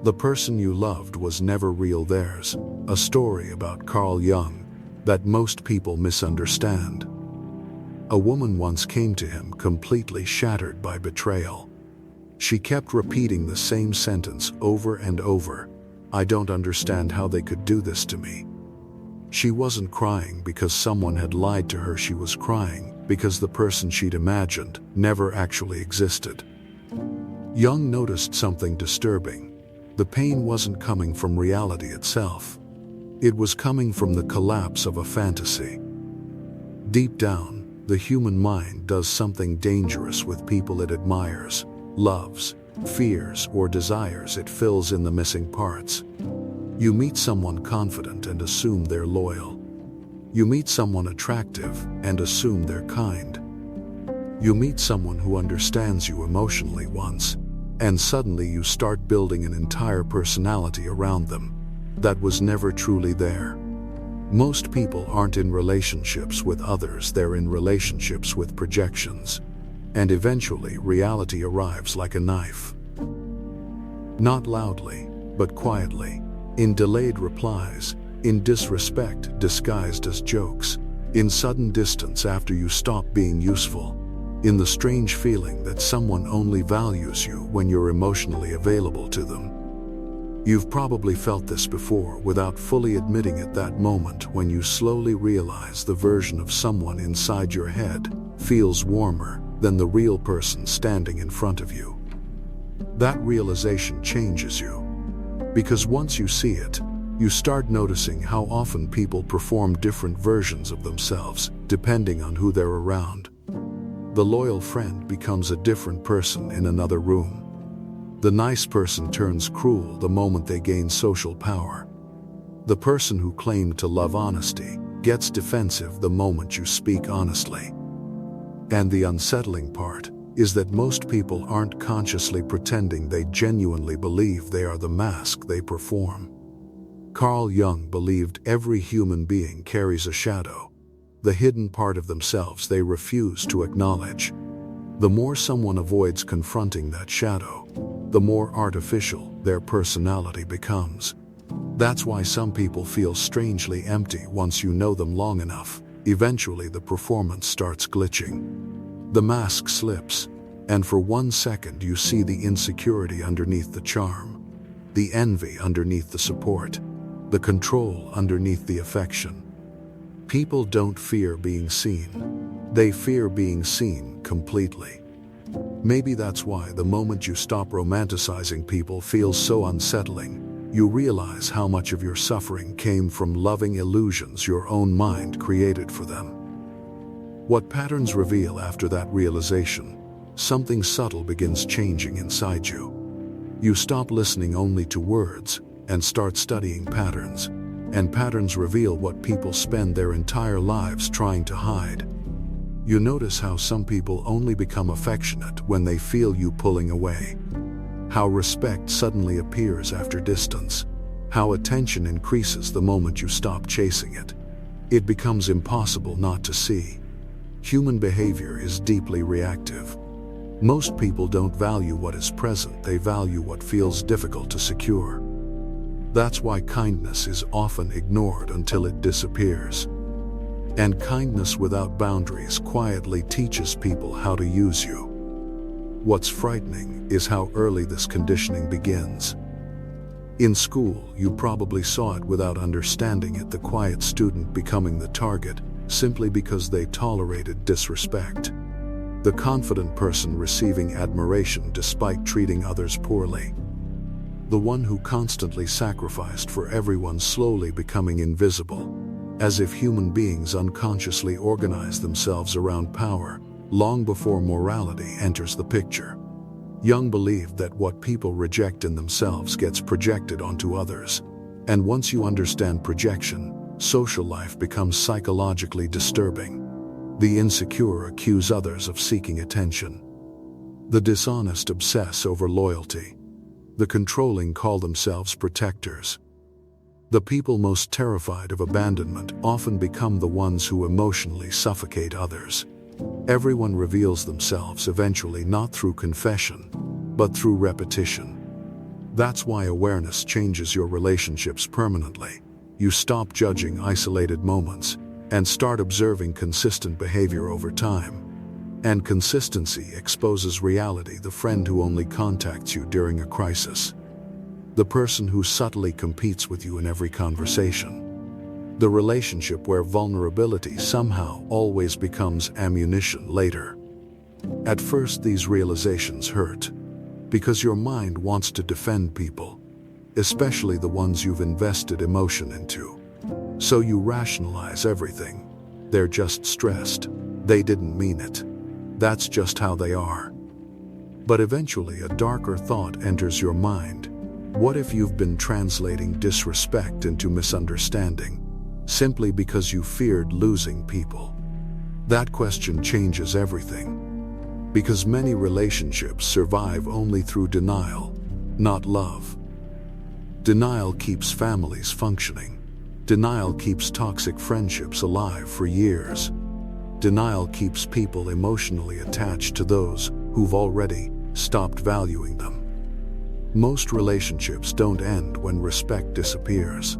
The person you loved was never real theirs, a story about Carl Jung that most people misunderstand. A woman once came to him completely shattered by betrayal. She kept repeating the same sentence over and over, "I don't understand how they could do this to me." She wasn't crying because someone had lied to her, she was crying because the person she'd imagined never actually existed. Jung noticed something disturbing. The pain wasn't coming from reality itself. It was coming from the collapse of a fantasy. Deep down, the human mind does something dangerous with people it admires, loves, fears, or desires. It fills in the missing parts. You meet someone confident and assume they're loyal. You meet someone attractive and assume they're kind. You meet someone who understands you emotionally once, and suddenly you start building an entire personality around them that was never truly there. Most people aren't in relationships with others, they're in relationships with projections. And eventually reality arrives like a knife. Not loudly, but quietly, in delayed replies, in disrespect disguised as jokes, in sudden distance after you stop being useful, in the strange feeling that someone only values you when you're emotionally available to them. You've probably felt this before without fully admitting it, that moment when you slowly realize the version of someone inside your head feels warmer than the real person standing in front of you. That realization changes you, because once you see it, you start noticing how often people perform different versions of themselves depending on who they're around. The loyal friend becomes a different person in another room. The nice person turns cruel the moment they gain social power. The person who claimed to love honesty gets defensive the moment you speak honestly. And the unsettling part is that most people aren't consciously pretending, they genuinely believe they are the mask they perform. Carl Jung believed every human being carries a shadow, the hidden part of themselves they refuse to acknowledge. The more someone avoids confronting that shadow, the more artificial their personality becomes. That's why some people feel strangely empty once you know them long enough. Eventually the performance starts glitching. The mask slips, and for 1 second you see the insecurity underneath the charm, the envy underneath the support, the control underneath the affection. People don't fear being seen. They fear being seen completely. Maybe that's why the moment you stop romanticizing people feels so unsettling. You realize how much of your suffering came from loving illusions your own mind created for them. What patterns reveal after that realization? Something subtle begins changing inside you. You stop listening only to words and start studying patterns. And patterns reveal what people spend their entire lives trying to hide. You notice how some people only become affectionate when they feel you pulling away. How respect suddenly appears after distance. How attention increases the moment you stop chasing it. It becomes impossible not to see. Human behavior is deeply reactive. Most people don't value what is present, they value what feels difficult to secure. That's why kindness is often ignored until it disappears. And kindness without boundaries quietly teaches people how to use you. What's frightening is how early this conditioning begins. In school, you probably saw it without understanding it, the quiet student becoming the target simply because they tolerated disrespect. The confident person receiving admiration despite treating others poorly. The one who constantly sacrificed for everyone slowly becoming invisible, as if human beings unconsciously organize themselves around power long before morality enters the picture. Jung believed that what people reject in themselves gets projected onto others. And once you understand projection, social life becomes psychologically disturbing. The insecure accuse others of seeking attention. The dishonest obsess over loyalty. The controlling call themselves protectors. The people most terrified of abandonment often become the ones who emotionally suffocate others. Everyone reveals themselves eventually, not through confession, but through repetition. That's why awareness changes your relationships permanently. You stop judging isolated moments and start observing consistent behavior over time. And consistency exposes reality, the friend who only contacts you during a crisis, the person who subtly competes with you in every conversation, the relationship where vulnerability somehow always becomes ammunition later. At first, these realizations hurt, because your mind wants to defend people, especially the ones you've invested emotion into. So you rationalize everything. They're just stressed. They didn't mean it. That's just how they are. But eventually a darker thought enters your mind. What if you've been translating disrespect into misunderstanding, simply because you feared losing people? That question changes everything. Because many relationships survive only through denial, not love. Denial keeps families functioning. Denial keeps toxic friendships alive for years. Denial keeps people emotionally attached to those who've already stopped valuing them. Most relationships don't end when respect disappears.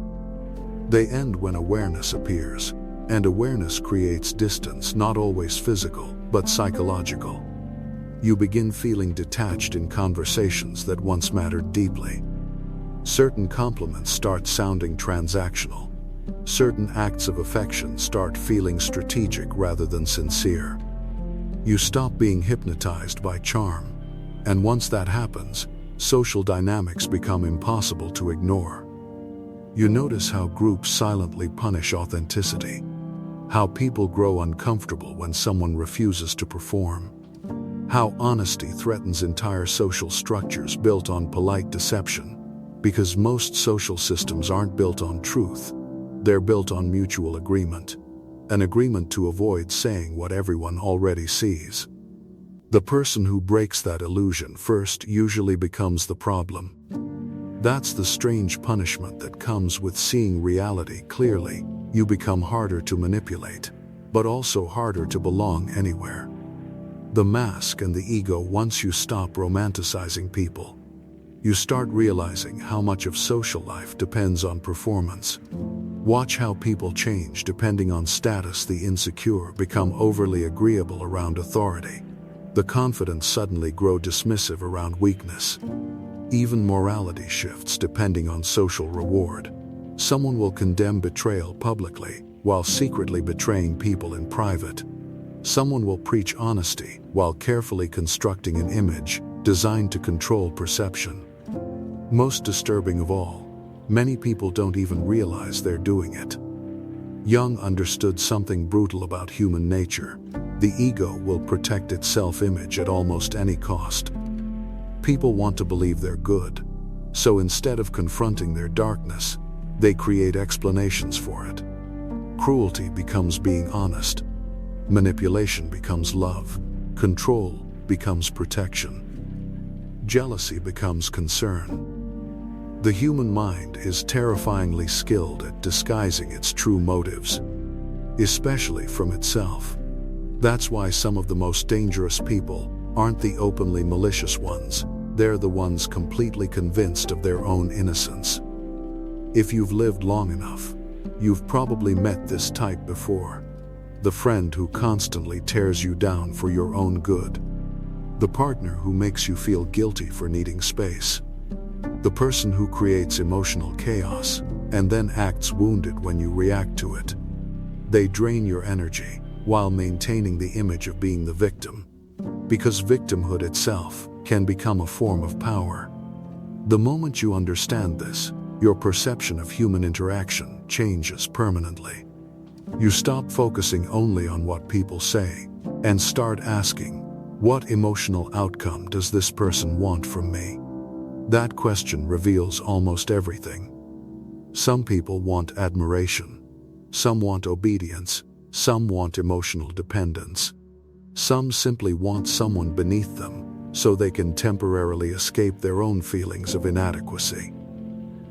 They end when awareness appears, and awareness creates distance, not always physical, but psychological. You begin feeling detached in conversations that once mattered deeply. Certain compliments start sounding transactional. Certain acts of affection start feeling strategic rather than sincere. You stop being hypnotized by charm, and once that happens, social dynamics become impossible to ignore. You notice how groups silently punish authenticity, how people grow uncomfortable when someone refuses to perform, how honesty threatens entire social structures built on polite deception, because most social systems aren't built on truth. They're built on mutual agreement, an agreement to avoid saying what everyone already sees. The person who breaks that illusion first usually becomes the problem. That's the strange punishment that comes with seeing reality clearly. You become harder to manipulate, but also harder to belong anywhere. The mask and the ego. Once you stop romanticizing people, you start realizing how much of social life depends on performance. Watch how people change depending on status. The insecure become overly agreeable around authority. The confident suddenly grow dismissive around weakness. Even morality shifts depending on social reward. Someone will condemn betrayal publicly while secretly betraying people in private. Someone will preach honesty while carefully constructing an image designed to control perception. Most disturbing of all, many people don't even realize they're doing it. Jung understood something brutal about human nature. The ego will protect its self-image at almost any cost. People want to believe they're good, so instead of confronting their darkness, they create explanations for it. Cruelty becomes being honest. Manipulation becomes love. Control becomes protection. Jealousy becomes concern. The human mind is terrifyingly skilled at disguising its true motives, especially from itself. That's why some of the most dangerous people aren't the openly malicious ones. They're the ones completely convinced of their own innocence. If you've lived long enough, you've probably met this type before. The friend who constantly tears you down for your own good. The partner who makes you feel guilty for needing space. The person who creates emotional chaos and then acts wounded when you react to it. They drain your energy while maintaining the image of being the victim, because victimhood itself can become a form of power. The moment you understand this, your perception of human interaction changes permanently. You stop focusing only on what people say and start asking, what emotional outcome does this person want from me? That question reveals almost everything. Some people want admiration. Some want obedience. Some want emotional dependence. Some simply want someone beneath them so they can temporarily escape their own feelings of inadequacy.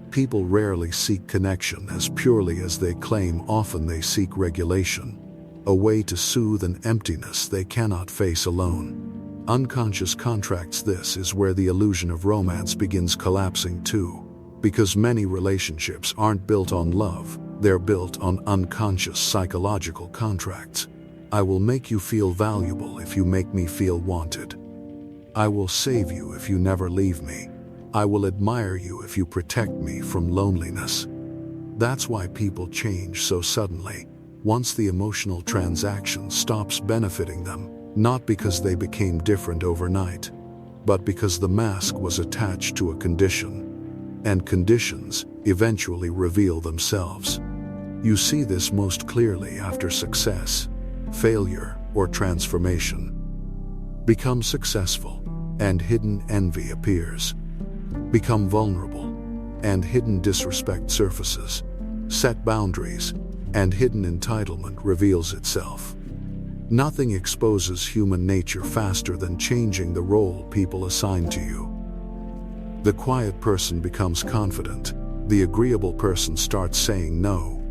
People rarely seek connection as purely as they claim. Often they seek regulation, a way to soothe an emptiness they cannot face alone. Unconscious contracts. This is where the illusion of romance begins collapsing too, because many relationships aren't built on love, they're built on unconscious psychological contracts. I will make you feel valuable if you make me feel wanted. I will save you if you never leave me. I will admire you if you protect me from loneliness. That's why people change so suddenly, once the emotional transaction stops benefiting them, not because they became different overnight, but because the mask was attached to a condition, and conditions eventually reveal themselves. You see this most clearly after success, failure, or transformation. Become successful, and hidden envy appears. Become vulnerable, and hidden disrespect surfaces. Set boundaries, and hidden entitlement reveals itself. Nothing exposes human nature faster than changing the role people assign to you. The quiet person becomes confident. The agreeable person starts saying no.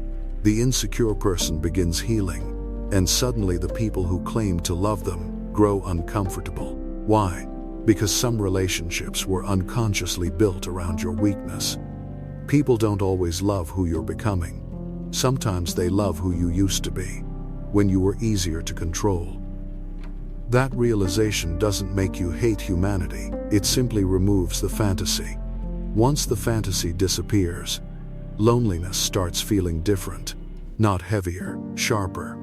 The insecure person begins healing, and suddenly the people who claim to love them grow uncomfortable. Why? Because some relationships were unconsciously built around your weakness. People don't always love who you're becoming. Sometimes they love who you used to be, when you were easier to control. That realization doesn't make you hate humanity, it simply removes the fantasy. Once the fantasy disappears, loneliness starts feeling different, not heavier, sharper.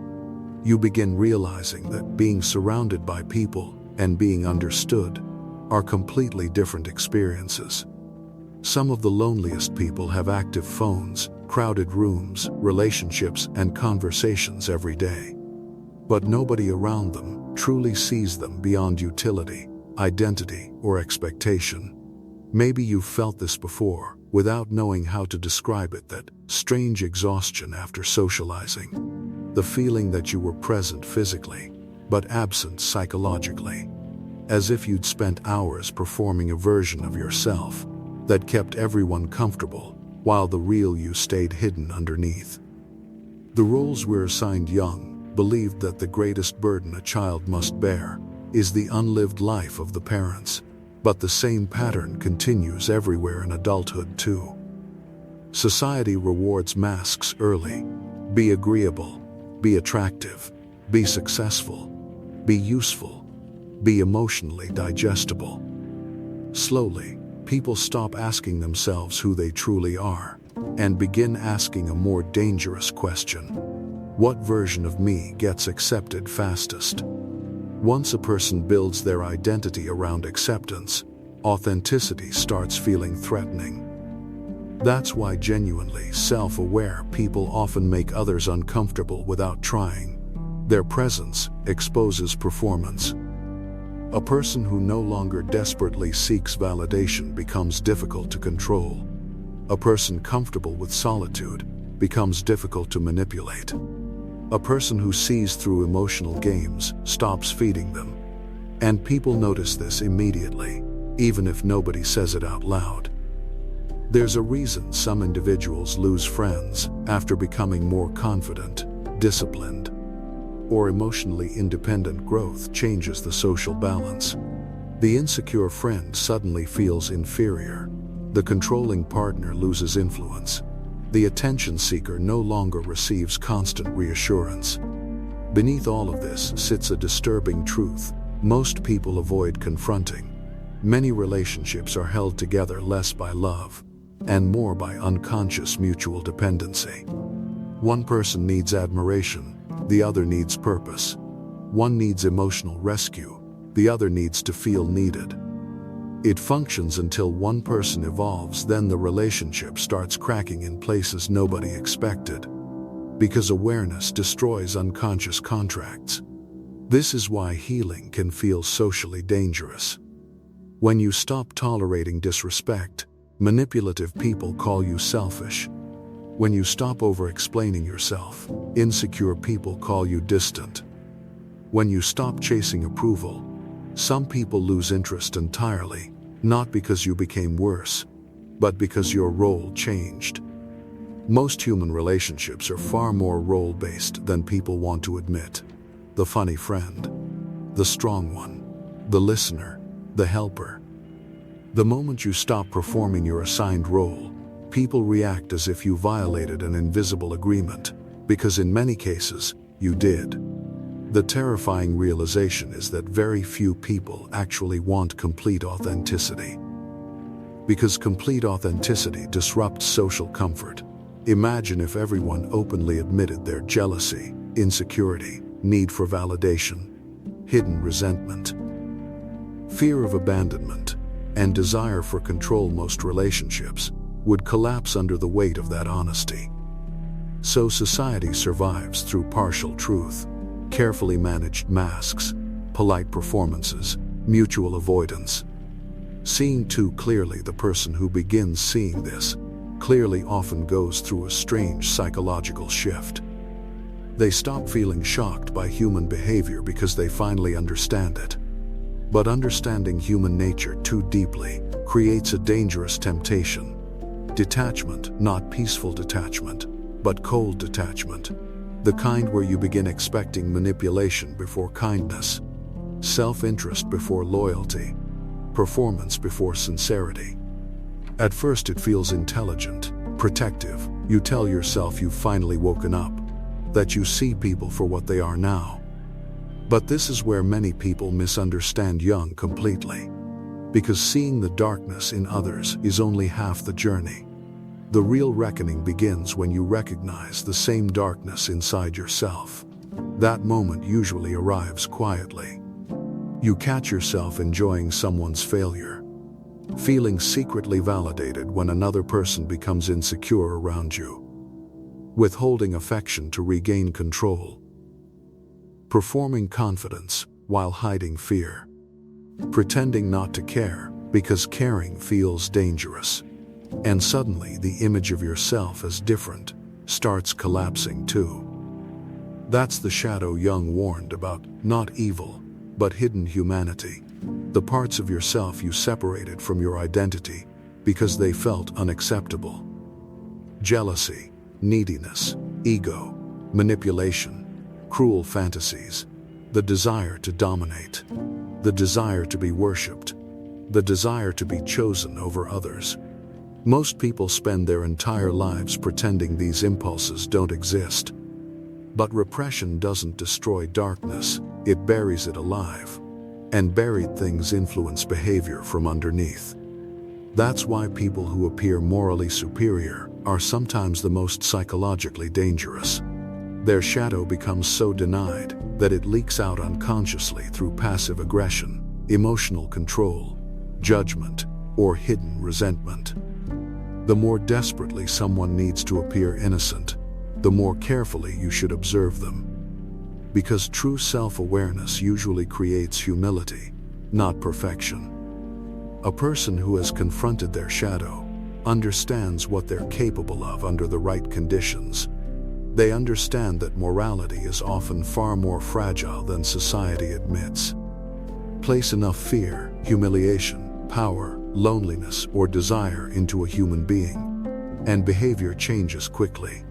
You begin realizing that being surrounded by people and being understood are completely different experiences. Some of the loneliest people have active phones, crowded rooms, relationships, and conversations every day. But nobody around them truly sees them beyond utility, identity, or expectation. Maybe you've felt this before, without knowing how to describe it, that strange exhaustion after socializing. The feeling that you were present physically, but absent psychologically. As if you'd spent hours performing a version of yourself that kept everyone comfortable, while the real you stayed hidden underneath. The roles we're assigned young believed that the greatest burden a child must bear is the unlived life of the parents, but the same pattern continues everywhere in adulthood too. Society rewards masks early. Be agreeable, be attractive, be successful, be useful, be emotionally digestible. Slowly, people stop asking themselves who they truly are, and begin asking a more dangerous question. What version of me gets accepted fastest? Once a person builds their identity around acceptance, authenticity starts feeling threatening. That's why genuinely self-aware people often make others uncomfortable without trying. Their presence exposes performance. A person who no longer desperately seeks validation becomes difficult to control. A person comfortable with solitude becomes difficult to manipulate. A person who sees through emotional games stops feeding them. And people notice this immediately, even if nobody says it out loud. There's a reason some individuals lose friends after becoming more confident, disciplined, or emotionally independent. Growth changes the social balance. The insecure friend suddenly feels inferior. The controlling partner loses influence. The attention seeker no longer receives constant reassurance. Beneath all of this sits a disturbing truth most people avoid confronting. Many relationships are held together less by love and more by unconscious mutual dependency. One person needs admiration, the other needs purpose. One needs emotional rescue, the other needs to feel needed. It functions until one person evolves, then the relationship starts cracking in places nobody expected. Because awareness destroys unconscious contracts. This is why healing can feel socially dangerous. When you stop tolerating disrespect, manipulative people call you selfish. When you stop over-explaining yourself, insecure people call you distant. When you stop chasing approval, some people lose interest entirely, not because you became worse, but because your role changed. Most human relationships are far more role-based than people want to admit. The funny friend, the strong one, the listener, the helper. The moment you stop performing your assigned role, people react as if you violated an invisible agreement, because in many cases, you did. The terrifying realization is that very few people actually want complete authenticity. Because complete authenticity disrupts social comfort. Imagine if everyone openly admitted their jealousy, insecurity, need for validation, hidden resentment, fear of abandonment, and desire for control. Most relationships would collapse under the weight of that honesty. So society survives through partial truth, carefully managed masks, polite performances, mutual avoidance. Seeing too clearly, the person who begins seeing this clearly often goes through a strange psychological shift. They stop feeling shocked by human behavior because they finally understand it. But understanding human nature too deeply creates a dangerous temptation. Detachment, not peaceful detachment, but cold detachment. The kind where you begin expecting manipulation before kindness, self-interest before loyalty, performance before sincerity. At first it feels intelligent, protective. You tell yourself you've finally woken up, that you see people for what they are now. But this is where many people misunderstand Jung completely. Because seeing the darkness in others is only half the journey. The real reckoning begins when you recognize the same darkness inside yourself. That moment usually arrives quietly. You catch yourself enjoying someone's failure, feeling secretly validated when another person becomes insecure around you, withholding affection to regain control, performing confidence while hiding fear, pretending not to care because caring feels dangerous. And suddenly the image of yourself as different starts collapsing too. That's the shadow Jung warned about, not evil, but hidden humanity. The parts of yourself you separated from your identity because they felt unacceptable. Jealousy, neediness, ego, manipulation, cruel fantasies, the desire to dominate, the desire to be worshipped, the desire to be chosen over others. Most people spend their entire lives pretending these impulses don't exist. But repression doesn't destroy darkness, it buries it alive. And buried things influence behavior from underneath. That's why people who appear morally superior are sometimes the most psychologically dangerous. Their shadow becomes so denied that it leaks out unconsciously through passive aggression, emotional control, judgment, or hidden resentment. The more desperately someone needs to appear innocent, the more carefully you should observe them. Because true self-awareness usually creates humility, not perfection. A person who has confronted their shadow understands what they're capable of under the right conditions. They understand that morality is often far more fragile than society admits. Place enough fear, humiliation, power, loneliness, or desire into a human being, and behavior changes quickly.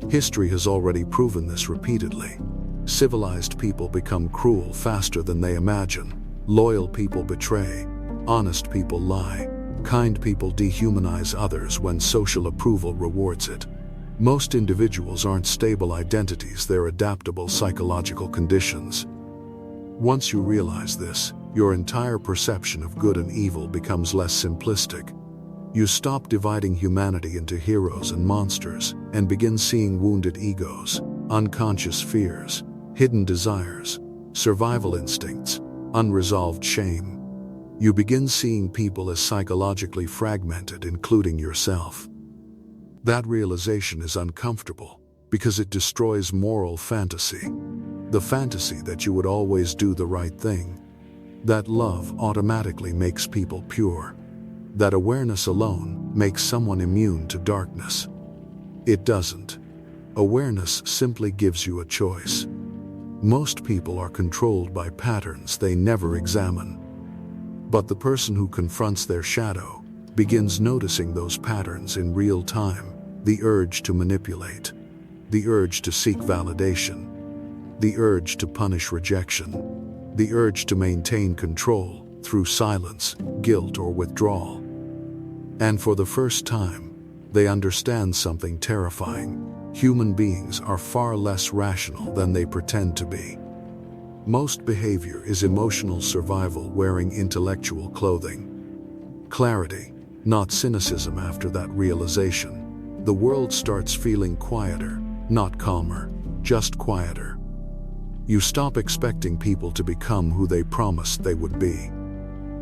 History has already proven this repeatedly. Civilized people become cruel faster than they imagine. Loyal people betray. Honest people lie. Kind people dehumanize others when social approval rewards it. Most individuals aren't stable identities, they're adaptable psychological conditions. Once you realize this, your entire perception of good and evil becomes less simplistic. You stop dividing humanity into heroes and monsters and begin seeing wounded egos, unconscious fears, hidden desires, survival instincts, unresolved shame. You begin seeing people as psychologically fragmented, including yourself. That realization is uncomfortable because it destroys moral fantasy. The fantasy that you would always do the right thing. That love automatically makes people pure. That awareness alone makes someone immune to darkness. It doesn't. Awareness simply gives you a choice. Most people are controlled by patterns they never examine. But the person who confronts their shadow begins noticing those patterns in real time. The urge to manipulate, the urge to seek validation, the urge to punish rejection, the urge to maintain control through silence, guilt, or withdrawal. And for the first time, they understand something terrifying. Human beings are far less rational than they pretend to be. Most behavior is emotional survival wearing intellectual clothing. Clarity, not cynicism. After that realization, the world starts feeling quieter, not calmer, just quieter. You stop expecting people to become who they promised they would be.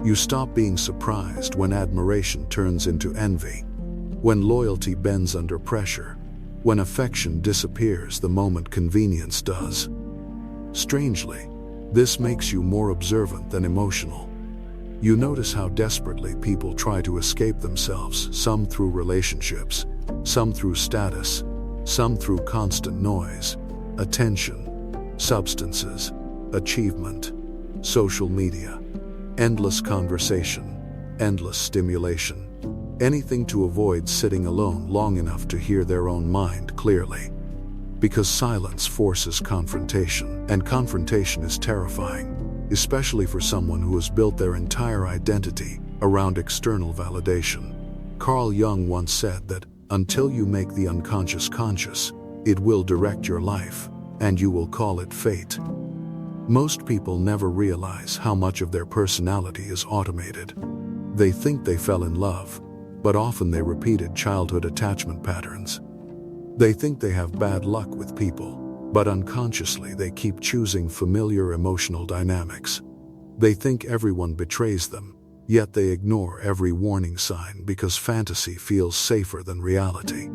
You stop being surprised when admiration turns into envy, when loyalty bends under pressure, when affection disappears the moment convenience does. Strangely, this makes you more observant than emotional. You notice how desperately people try to escape themselves, some through relationships, some through status, some through constant noise, attention, substances, achievement, social media, endless conversation, endless stimulation, anything to avoid sitting alone long enough to hear their own mind clearly. Because silence forces confrontation, and confrontation is terrifying, especially for someone who has built their entire identity around external validation. Carl Jung once said that, until you make the unconscious conscious, it will direct your life, and you will call it fate. Most people never realize how much of their personality is automated. They think they fell in love, but often they repeated childhood attachment patterns. They think they have bad luck with people, but unconsciously they keep choosing familiar emotional dynamics. They think everyone betrays them, yet they ignore every warning sign because fantasy feels safer than reality.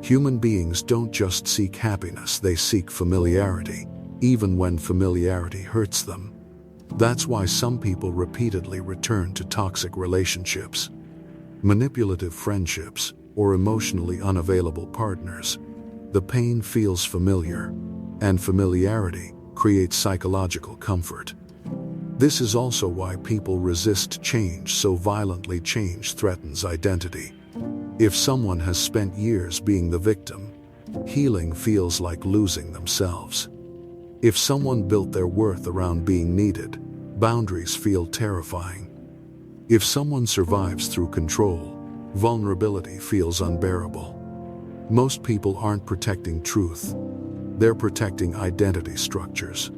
Human beings don't just seek happiness, they seek familiarity, even when familiarity hurts them. That's why some people repeatedly return to toxic relationships, manipulative friendships, or emotionally unavailable partners. The pain feels familiar, and familiarity creates psychological comfort. This is also why people resist change so violently. Change threatens identity. If someone has spent years being the victim, healing feels like losing themselves. If someone built their worth around being needed, boundaries feel terrifying. If someone survives through control, vulnerability feels unbearable. Most people aren't protecting truth, they're protecting identity structures.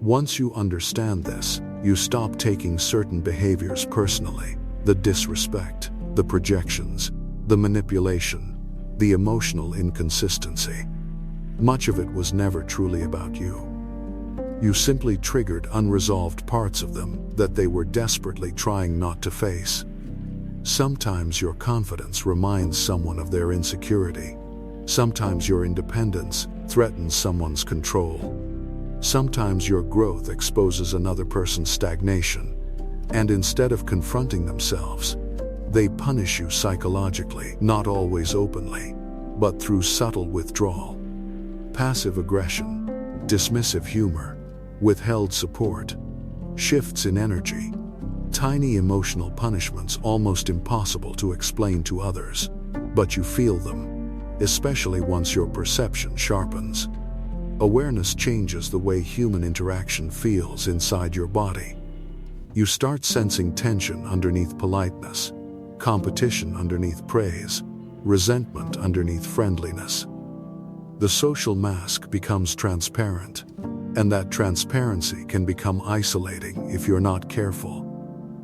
Once you understand this, you stop taking certain behaviors personally: the disrespect, the projections, the manipulation, the emotional inconsistency. Much of it was never truly about you. You simply triggered unresolved parts of them that they were desperately trying not to face. Sometimes your confidence reminds someone of their insecurity. Sometimes your independence threatens someone's control. Sometimes your growth exposes another person's stagnation. And instead of confronting themselves, they punish you psychologically, not always openly, but through subtle withdrawal, passive aggression, dismissive humor, withheld support, shifts in energy, tiny emotional punishments almost impossible to explain to others, but you feel them, especially once your perception sharpens. Awareness changes the way human interaction feels inside your body. You start sensing tension underneath politeness, competition underneath praise, resentment underneath friendliness. The social mask becomes transparent, and that transparency can become isolating if you're not careful.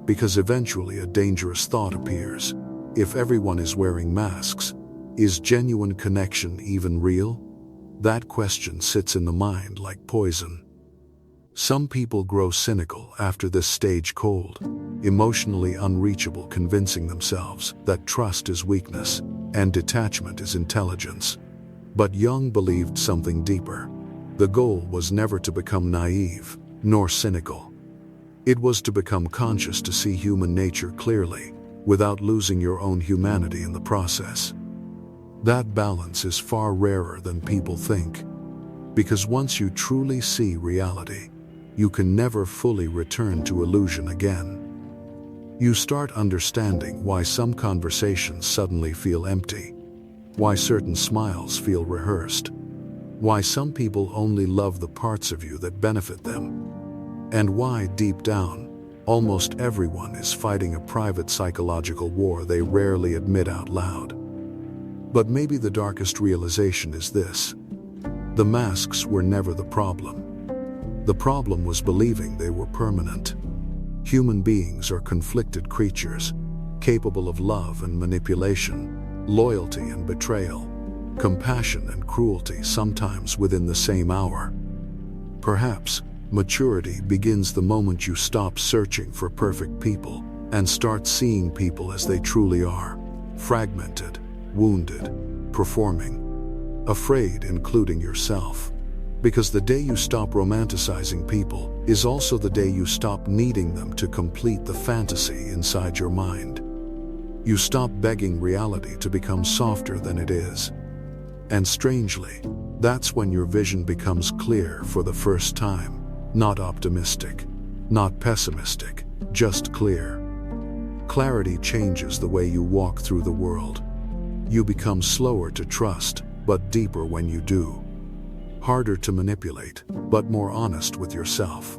Because eventually a dangerous thought appears: if everyone is wearing masks, is genuine connection even real? That question sits in the mind like poison. Some people grow cynical after this stage: cold, emotionally unreachable, convincing themselves that trust is weakness and detachment is intelligence. But Jung believed something deeper. The goal was never to become naive, nor cynical. It was to become conscious, to see human nature clearly, without losing your own humanity in the process. That balance is far rarer than people think, because once you truly see reality, you can never fully return to illusion again. You start understanding why some conversations suddenly feel empty, why certain smiles feel rehearsed, why some people only love the parts of you that benefit them, and why, deep down, almost everyone is fighting a private psychological war they rarely admit out loud. But maybe the darkest realization is this: the masks were never the problem. The problem was believing they were permanent. Human beings are conflicted creatures, capable of love and manipulation, loyalty and betrayal, compassion and cruelty, sometimes within the same hour. Perhaps maturity begins the moment you stop searching for perfect people and start seeing people as they truly are: fragmented, wounded, performing, afraid, including yourself. Because the day you stop romanticizing people is also the day you stop needing them to complete the fantasy inside your mind. You stop begging reality to become softer than it is. And strangely, that's when your vision becomes clear for the first time. Not optimistic, not pessimistic, just clear. Clarity changes the way you walk through the world. You become slower to trust, but deeper when you do. Harder to manipulate, but more honest with yourself.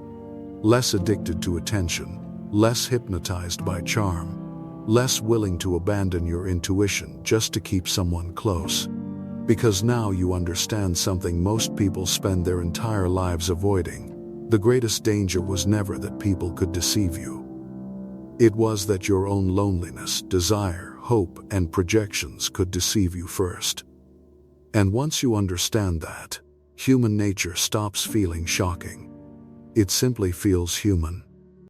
Less addicted to attention, less hypnotized by charm, less willing to abandon your intuition just to keep someone close. Because now you understand something most people spend their entire lives avoiding. The greatest danger was never that people could deceive you. It was that your own loneliness, desire, hope, and projections could deceive you first. And once you understand that, human nature stops feeling shocking. It simply feels human.